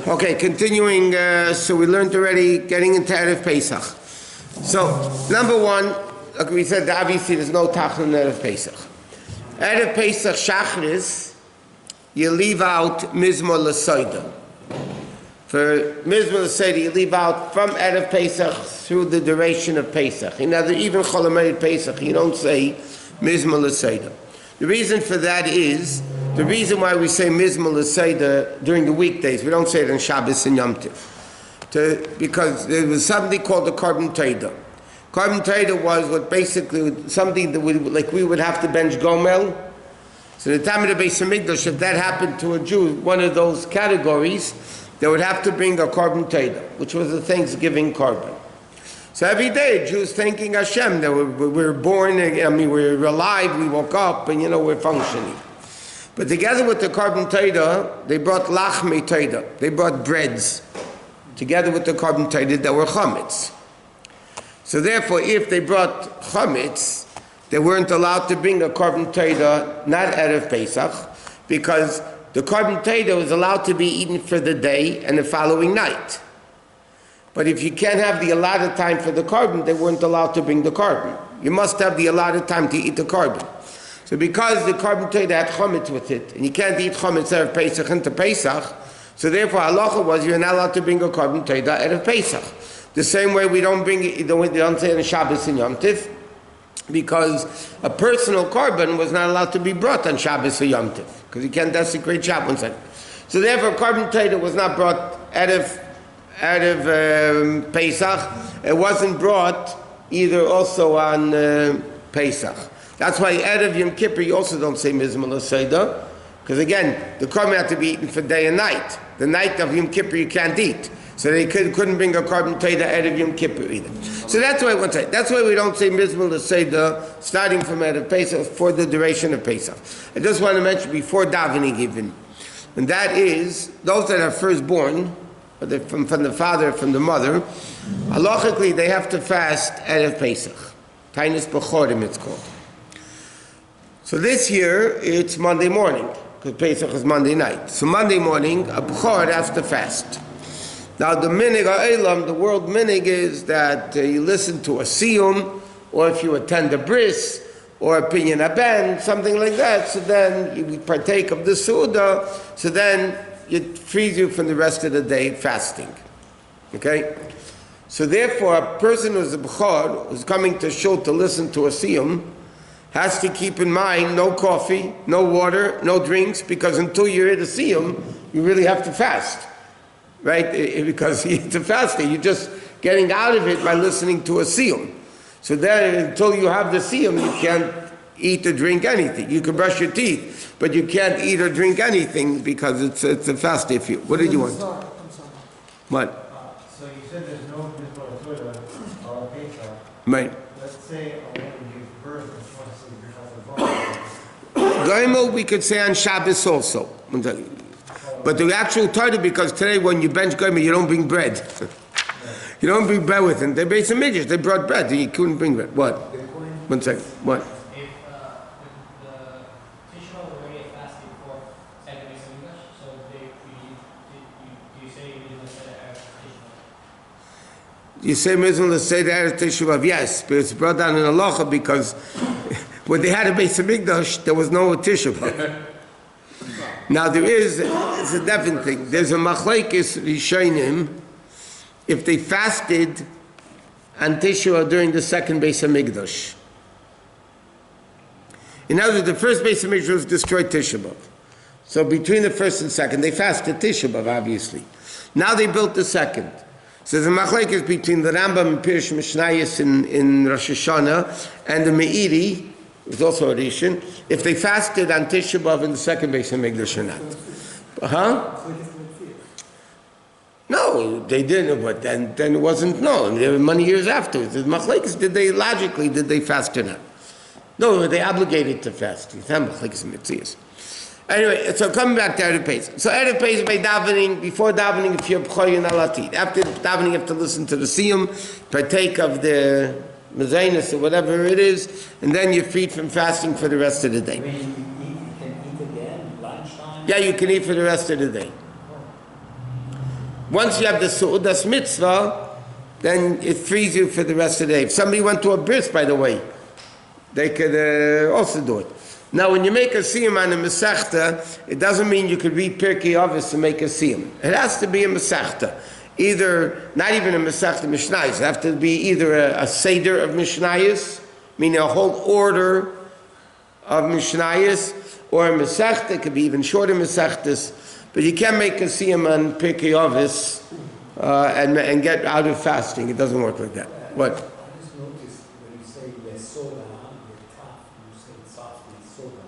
Okay, continuing, so we learned already, getting into Erev Pesach. So, number one, like we said, obviously there's no Tachlon Erev Pesach. Erev Pesach Shachris, you leave out Mizmor L'Soida. For Mizmor L'Soida, you leave out from Erev Pesach through the duration of Pesach. In other, even Chol HaMoed Pesach, you don't say Mizmor L'Soida. The reason for that is, the reason why we say Mizmor L'Soida during the weekdays, we don't say it on Shabbos and Yom Tov. Because there was something called the Korban Todah. Korban Todah was what basically something that we would have to bench Gomel. So the time of the Beis Hamikdash, if that happened to a Jew, one of those categories, they would have to bring a Korban Todah, which was a Thanksgiving Korban. So every day, Jews thanking Hashem that we're born, we're alive, we woke up, and we're functioning. But together with the Korban Todah, they brought Lachmei Todah. They brought breads together with the Korban Todah that were chametz. So therefore, if they brought chametz, they weren't allowed to bring a Korban Todah, not Erev Pesach, because the Korban Todah was allowed to be eaten for the day and the following night. But if you can't have the allotted time for the korban, they weren't allowed to bring the korban. You must have the allotted time to eat the korban. So because the Korban Todah had chametz with it, and you can't eat chametz Erev Pesach into Pesach, so therefore halacha was you're not allowed to bring a Korban Todah Erev Pesach. The same way we don't bring it, they don't say it on Shabbos and Yom Tov, because a personal korban was not allowed to be brought on Shabbos or Yom Tov, because you can't desecrate Shabbos. So therefore Korban Todah was not brought Erev Pesach. It wasn't brought either also on Pesach. That's why Erev Yom Kippur you also don't say Mizmor L'Soida, because again, the korban had to be eaten for day and night. The night of Yom Kippur you can't eat. So they couldn't bring a Korban Todah Erev Yom Kippur either. So that's why that's why we don't say Mizmor L'Soida starting from Erev Pesach for the duration of Pesach. I just want to mention before davening even, and that is, those that are firstborn, from the father, from the mother, halachically they have to fast Erev Pesach. Tainis B'chorim it's called. So this year it's Monday morning, because Pesach is Monday night. So Monday morning, a B'chor has to fast. Now the minig ha'elam, the world minig is that you listen to a siyum, or if you attend a bris, or a pinyan haben, something like that, so then you partake of the suda, so then it frees you from the rest of the day fasting. Okay? So therefore, a person who's a b'chor, who's coming to shul to listen to a siyum, has to keep in mind no coffee, no water, no drinks, because until you're at a siyum, you really have to fast. Right? Because it's a fasting. You're just getting out of it by listening to a siyum. So then, until you have the siyum, you can't eat or drink anything. You can brush your teeth, but you can't eat or drink anything because it's a fast. What did you want? What? So you said there's no Mizmor L'Soida or Pesach. Right. Let's say a woman gives birth and she wants to see the Goimel we could say on Shabbos also. But the actual Torah, because today when you bench Goimel, you don't bring bread. You don't bring bread with them. They made some midges. They brought bread. You couldn't bring bread. What? 1 second. What? If the Tishma was already fasting for second Bais Din, so you say Mizmor L'Soida Erev Tishma? You say Mizmor L'Soida Erev Tishma, yes, but it's brought down in halacha because when they had a Beis Hamikdash, there was no Tishma. Now it's a different thing. There's a machlekes rishonim if they fasted on Tishua during the second Beis Hamikdash. In other words, the first Beis Hamikdash was destroyed Tisha B'Av. So between the first and second, they fasted Tisha B'Av, obviously. Now they built the second. So the machlekes between the Rambam and Pirush Mishnayos in Rosh Hashanah and the Meiri, it was also a Rishon, if they fasted on Tisha B'Av in the second Beis Hamikdash or not. Huh? No, they didn't, but then it wasn't known. There were many years afterwards. The machlekes, did they fast or not? No, they obligated to fast. It's not machlekes and mitzias. Anyway, so coming back to Erev Pesach. So Erev Pesach by davening, before davening, if you're b'chor, you're not allowed to eat. After davening, you have to listen to the siyum, partake of the mezainis or whatever it is, and then you're freed from fasting for the rest of the day. You can eat again, lunchtime? Yeah, you can eat for the rest of the day. Once you have the Su'udas mitzvah, then it frees you for the rest of the day. If somebody went to a bris, by the way, they could also do it. Now, when you make a siyum on a Masechta, it doesn't mean you could read Pirkei Avos to make a siyum. It has to be a Masechta. Either, not even a Masechta Mishnayos, it has to be either a Seder of Mishnayos, meaning a whole order of Mishnayos, or a Masechta. It could be even shorter Masechtas. But you can't make a siyum on Pirkei Avos and get out of fasting. It doesn't work like that. What? I just noticed when you say le soda, the taf, you say softly soda.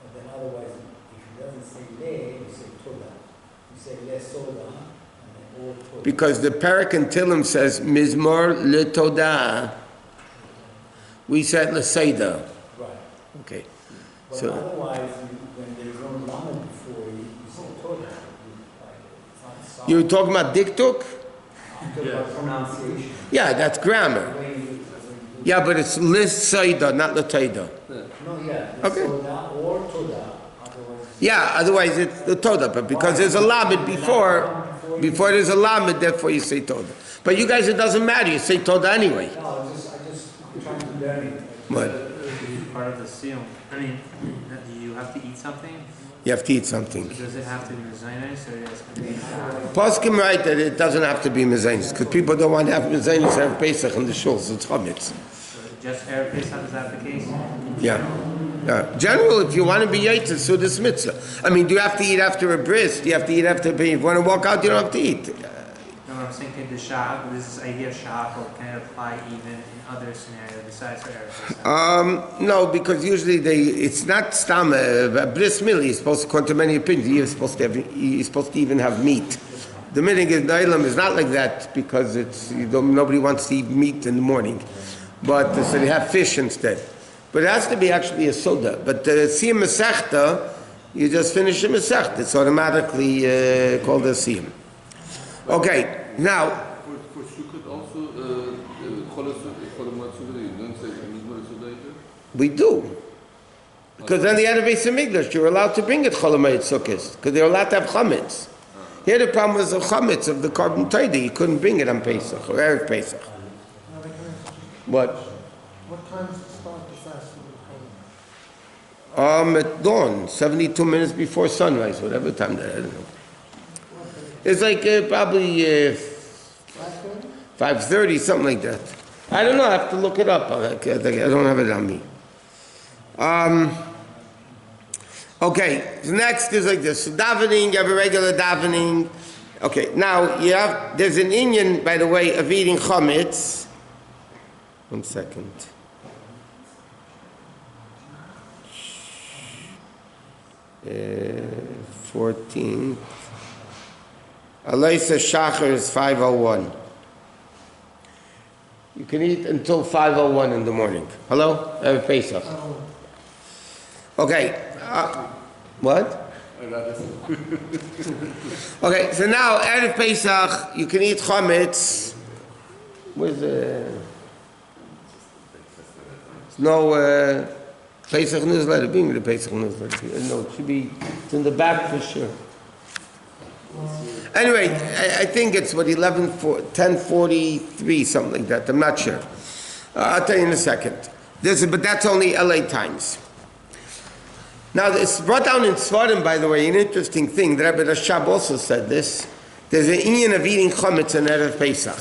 But then otherwise, if it doesn't say le, you say toda. You say le soda, and then or toda. Because the Parak in Tillim says, Mizmor le Toda. We said le Seda. Right. Okay. But So, otherwise, when there's no lama before you say toda. It's not soft. you're talking about diktuk? About pronunciation. Yeah, that's grammar. Yeah, but it's le Seda, not le Teda. No, yeah. Le Okay. soda or toda. Otherwise, Yeah, otherwise it's the Toda. But because there's a Lamed before there's a Lamed, therefore you say Toda. But you guys, it doesn't matter. You say Toda anyway. no, I just trying to learn it. What? Part of the siyum. I mean, do you have to eat something? You have to eat something. Does it have to be mezainis or does it have to be Poskim write that it doesn't have to be mezainis, because people don't want to have mezainis have Pesach in the shul, so it's chametz. just Erev Pesach? Is that the case? Yeah. General, if you want to be yaitz, so this mitzvah. I mean, do you have to eat after a bris? Do you have to eat after if you want to walk out, you don't have to eat. No, I'm thinking the shach. This idea of shach will kind of apply even in other scenarios besides for Erev Pesach. No, because usually it's not stam, a bris mill, you're supposed to, according to many opinions, you're supposed to even have meat. The meaning is, Nailam is not like that because nobody wants to eat meat in the morning. But so they have fish instead. But it has to be actually a soda. But the siyum masechta, you just finish a masechta. It's automatically called a siyum. Okay, now, For Sukkot also, you don't say Mizmor Suda either? we do. Because then the other Bais Din, you're allowed to bring it Cholamayit Sukkot, because they're allowed to have chametz. Here the problem was the chametz of the carbon taida. You couldn't bring it on Pesach or Erev Pesach. What? What time does it start the fast? At dawn, 72 minutes before sunrise, whatever time that, I don't know. It's like probably 5:30, something like that. I don't know, I have to look it up. I don't have it on me. Okay, so next is like this. So davening, you have a regular davening. Okay, now there's an inyan, by the way, of eating chametz. 1 second. Uh, 14th. Alaysa Shachar is 5:01. You can eat until 5:01 in the morning. Hello? I have a Pesach. Okay. What? Okay, so now, Erev Pesach, you can eat chametz. Where's no Pesach newsletter? Bring me the Pesach newsletter. No, it should be, it's in the back for sure. Anyway, I think it's 10:43, something like that. I'm not sure. I'll tell you in a second. But that's only LA times. Now, it's brought down in Svarim, by the way, an interesting thing. The Rabbi Rashab also said this. There's an inyan of eating chametz in Erev Pesach.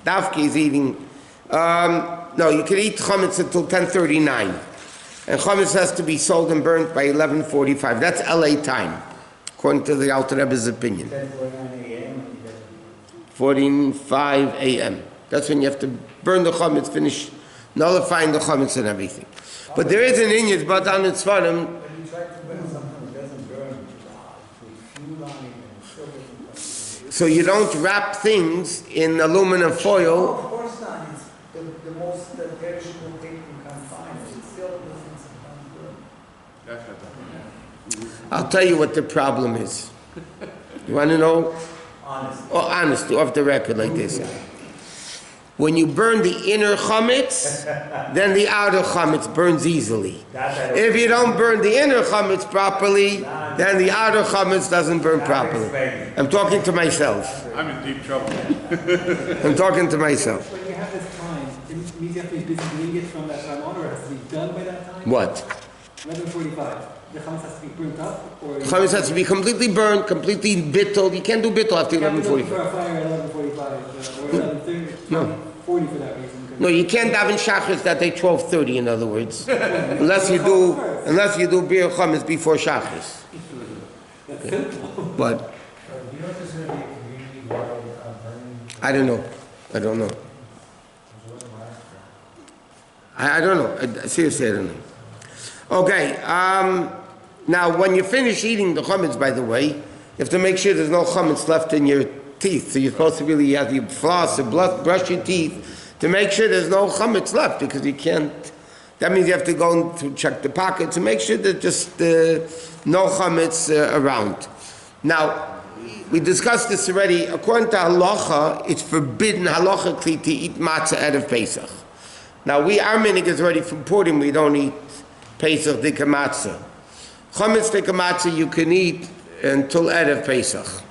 Davki is eating. No, you can eat chametz until 10:39, and chametz has to be sold and burnt by 11:45. That's LA time, according to the Alter Rebbe's opinion. 10:49 a.m. 45 a.m. That's when you have to burn the chametz, finish nullifying the chametz and everything. But there is an inyan brought down in Svarim. When you try to burn something that doesn't burn, with fuel on it and still doesn't. So you don't wrap things in aluminum No, foil. of course not. It's the most perishable thing you can find. It still doesn't sometimes burn. I'll tell you what the problem is. You want to know? Honest. Oh, honestly, off the record like this. When you burn the inner chametz, then the outer chametz burns easily. If you don't burn the inner chametz properly, then the outer chametz doesn't burn properly. I'm talking to myself. I'm in deep trouble. I'm talking to myself. When you have this time, it means you have to be busy doing it from that time on, or it has to be done by that time? What? 11:45. The chametz has to be burnt up, or Chametz has to be completely burned, completely bittled. You can't do bittul after you can't be looking 11:45. for a fire at 11:45 or 11:30. No. 40 for that reason. No, you can't daven shachris that day 12:30. In other words, unless you do bir chametz before shachris. That's simple. But Do you know if there's going to be a community water burning? I don't know. I don't know. I don't know. Seriously, I don't know. Okay. Now, when you finish eating the chametz, by the way, you have to make sure there's no chametz left in your teeth. So you're supposed to really have your floss or brush your teeth to make sure there's no chametz left, because you can't. That means you have to go to check the pocket to make sure that just no chametz around. Now, we discussed this already. According to halacha, it's forbidden halachically to eat matzah out of Pesach. Now, our minig is already from Purim. We don't eat Pesach dika matzah. Chametz dika matzah you can eat until Erev Pesach,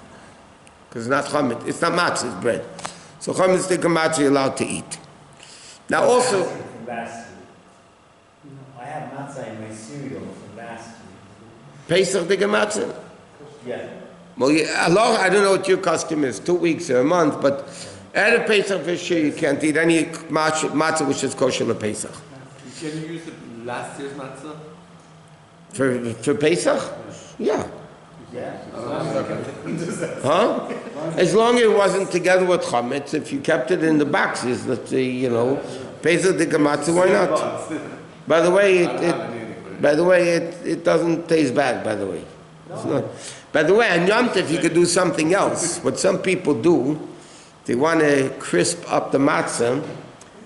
because it's not chametz. It's not matzah, it's bread. So chametz dika matzah you're allowed to eat. Now, also. From last week. I have matzah in my cereal from last week. Pesach dika matzah. Yeah. Well, Allah, I don't know what your custom is, 2 weeks or a month, but at a Pesach for sure you can't eat any matzah which is kosher to Pesach. Can you use the last year's matzah? For Pesach? Yeah. Yeah. Huh? As long as it wasn't together with chametz, if you kept it in the boxes, let's say, Pesach dika matzah, why not? By the way, it doesn't taste bad, by the way. It's not. By the way, on Yom Tov you could do something else. What some people do, they want to crisp up the matzah.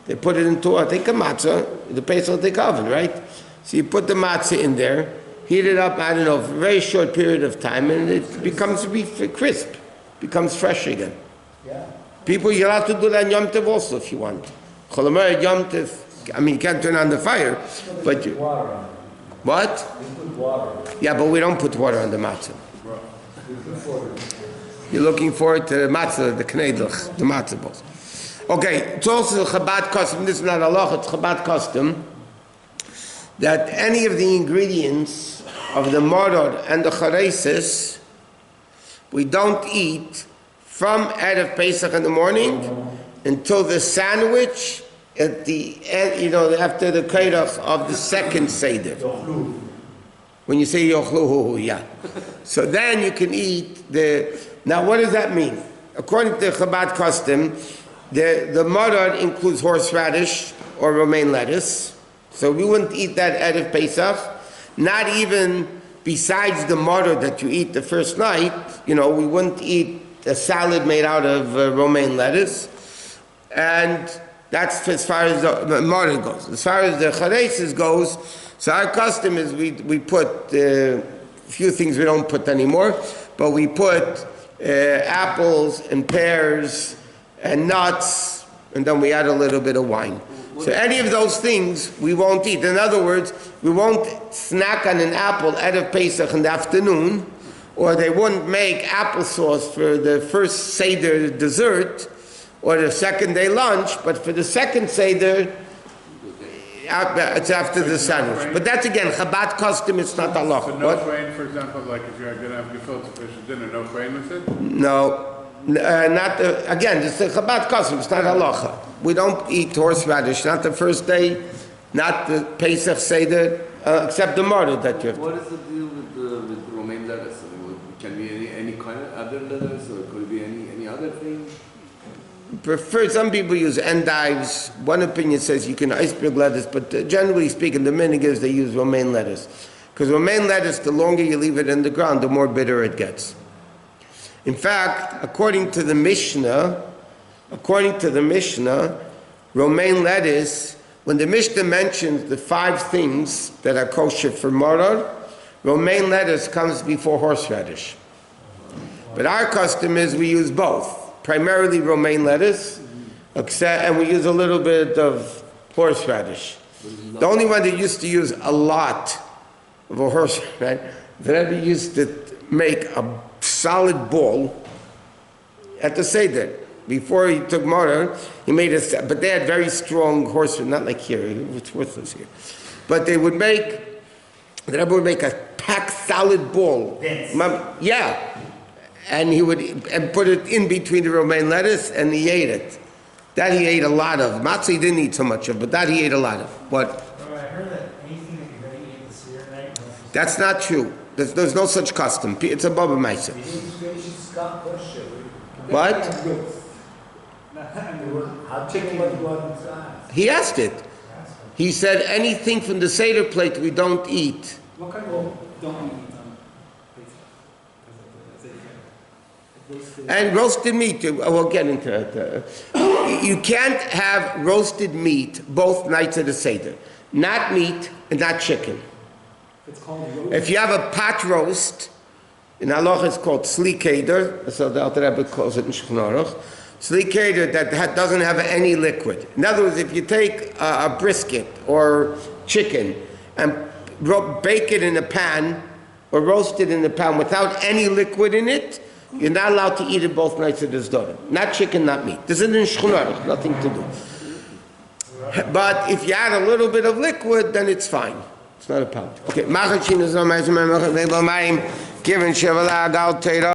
They put it into a matzah, the Pesach oven, right? So you put the matzah in there, heat it up, I don't know, for a very short period of time, and it becomes crisp, becomes fresh again. Yeah. People, you're allowed to do that on Yom Tov also if you want. Cholamer Yom Tov, you can't turn on the fire, but you... Water on it. What? We put water. Yeah, but we don't put water on the matzah. You're looking forward to the matzah, the knedlich, the matzah balls. Okay, it's also a Chabad custom, this is not halacha, it's Chabad custom, that any of the ingredients of the maror and the charesis, we don't eat from Erev Pesach in the morning until the sandwich at the end, after the kairach of the second Seder. When you say yochluhu, yeah. So then you can eat now what does that mean? According to Chabad custom, the maror includes horseradish or romaine lettuce. So we wouldn't eat that out of Pesach. Not even besides the maror that you eat the first night, we wouldn't eat a salad made out of romaine lettuce. And that's as far as the maror goes. As far as the charesis goes, so our custom is we put a few things we don't put anymore, but we put apples and pears and nuts, and then we add a little bit of wine. So any of those things we won't eat. In other words, we won't snack on an apple out of Pesach in the afternoon, or they wouldn't make applesauce for the first Seder dessert or the second day lunch, but for the second Seder, it's after the sandwich. But that's again, Chabad custom, it's not halacha. So no grain, for example, like if you're going to have gefilte fish at dinner, no grain with it? No. Again, it's the Chabad custom, it's not halacha. We don't eat horseradish, not the first day, not the Pesach Seder, except the maror that you have. What is the deal with romaine lettuce? Can it be any kind of other lettuce, or could it be any other thing? Some people use endives. One opinion says you can iceberg lettuce, but generally speaking, the minig is they use romaine lettuce. Because romaine lettuce, the longer you leave it in the ground, the more bitter it gets. In fact, according to the Mishnah, romaine lettuce, when the Mishnah mentions the 5 things that are kosher for maror, romaine lettuce comes before horseradish. But our custom is we use both. Primarily romaine lettuce, and we use a little bit of horseradish. The only one that used to use a lot of a horseradish the Rebbe used to make a solid ball at the Seder. Before he took Mara, he made a, but they had very strong horsemen, not like here, it's worthless here. But they would make, the Rebbe would make a packed solid ball. Yeah. And he would and put it in between the romaine lettuce, and he ate it. That he ate a lot of. Matzah he didn't eat so much of, but that he ate a lot of. What? I heard that anything that you're going to eat at the Seder night. That's not true. There's no such custom. It's a Baba Maisa. What? How chicken was going inside? He asked it. He said anything from the Seder plate we don't eat. What kind of don't eat And roasted meat, we'll get into it. You can't have roasted meat both nights of the Seder. Not meat and not chicken. It's called roast. If you have a pot roast, in halacha it's called slikeder, so the Alter Rebbe calls it in Shulchan Aruch. Slikeder that doesn't have any liquid. In other words, if you take a brisket or chicken and bake it in a pan or roast it in the pan without any liquid in it, you're not allowed to eat it both nights of the Seder. Not chicken, not meat. This is in Shulchan Aruch, nothing to do. But if you add a little bit of liquid, then it's fine. It's not a problem. Okay.